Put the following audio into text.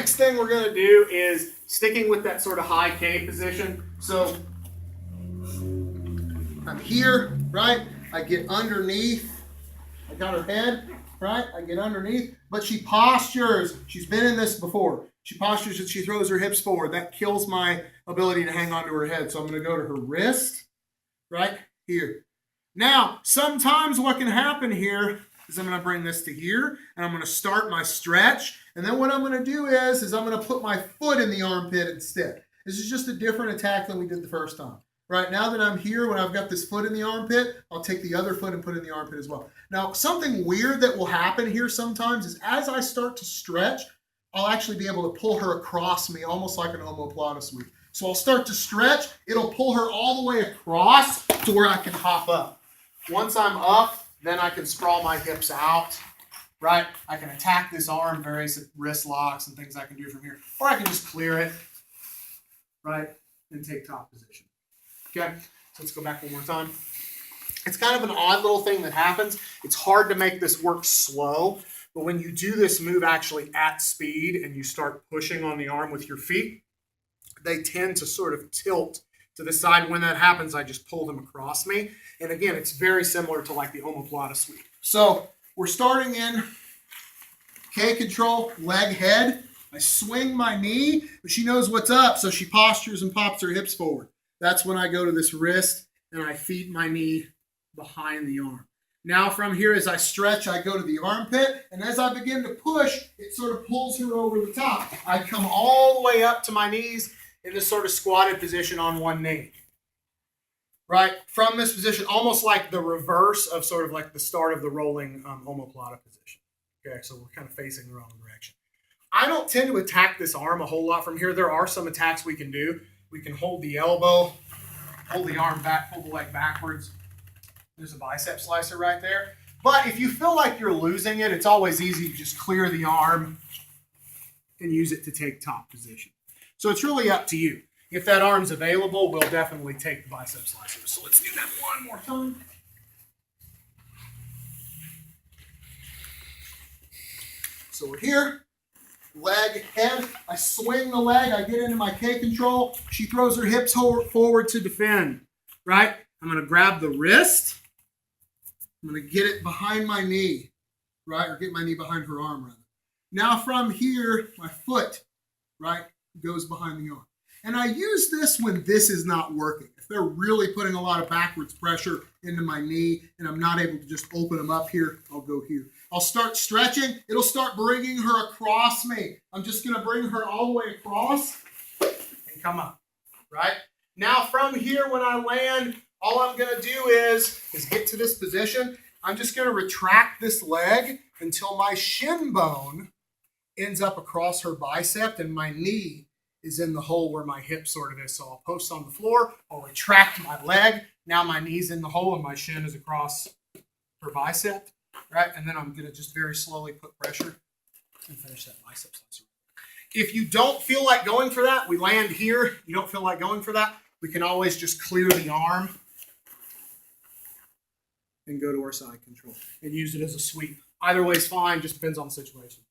next thing we're going to do is sticking with that sort of high K position. So I'm here, right? I get underneath. I got her head, right? I get underneath, but she postures. She's been in this before. She postures and she throws her hips forward. That kills my ability to hang onto her head. So I'm going to go to her wrist, right here. Now, sometimes what can happen here is I'm going to bring this to here, and I'm going to start my stretch. And then what I'm going to do is I'm going to put my foot in the armpit instead. This is just a different attack than we did the first time. Right now that I'm here, when I've got this foot in the armpit, I'll take the other foot and put it in the armpit as well. Now, something weird that will happen here sometimes is as I start to stretch, I'll actually be able to pull her across me, almost like an omoplata sweep. So I'll start to stretch, it'll pull her all the way across to where I can hop up. Once I'm up, then I can sprawl my hips out, right? I can attack this arm, various wrist locks and things I can do from here. Or I can just clear it, right, and take top position. Okay, so let's go back one more time. It's kind of an odd little thing that happens. It's hard to make this work slow, but when you do this move actually at speed and you start pushing on the arm with your feet, they tend to sort of tilt to the side. When that happens, I just pull them across me. And again, it's very similar to like the omoplata sweep. So we're starting in K control, leg, head. I swing my knee, but she knows what's up, so she postures and pops her hips forward. That's when I go to this wrist and I feed my knee behind the arm. Now from here, as I stretch, I go to the armpit, and as I begin to push, it sort of pulls her over the top. I come all the way up to my knees in this sort of squatted position on one knee. Right? From this position, almost like the reverse of sort of like the start of the rolling omoplata position. Okay, so we're kind of facing the wrong direction. I don't tend to attack this arm a whole lot from here. There are some attacks we can do. We can hold the elbow, hold the arm back, pull the leg backwards. There's a bicep slicer right there. But if you feel like you're losing it, it's always easy to just clear the arm and use it to take top position. So it's really up to you. If that arm's available, we'll definitely take the bicep slicer. So let's do that one more time. So we're here. Leg, head, I swing the leg, I get into my K control. She throws her hips forward to defend, right? I'm going to grab the wrist. I'm going to get it behind my knee, right? Or get my knee behind her arm, rather. Now from here, my foot, right, goes behind the arm. And I use this when this is not working. If they're really putting a lot of backwards pressure into my knee and I'm not able to just open them up here, I'll go here. I'll start stretching. It'll start bringing her across me. I'm just going to bring her all the way across and come up, right? Now from here, when I land, all I'm going to do is get to this position. I'm just going to retract this leg until my shin bone ends up across her bicep and my knee is in the hole where my hip sort of is. So I'll post on the floor. I'll retract my leg. Now my knee's in the hole and my shin is across her bicep. Right, and then I'm going to just very slowly put pressure and finish that bicep slicer. If you don't feel like going for that, we land here. You don't feel like going for that, we can always just clear the arm and go to our side control and use it as a sweep. Either way is fine, just depends on the situation.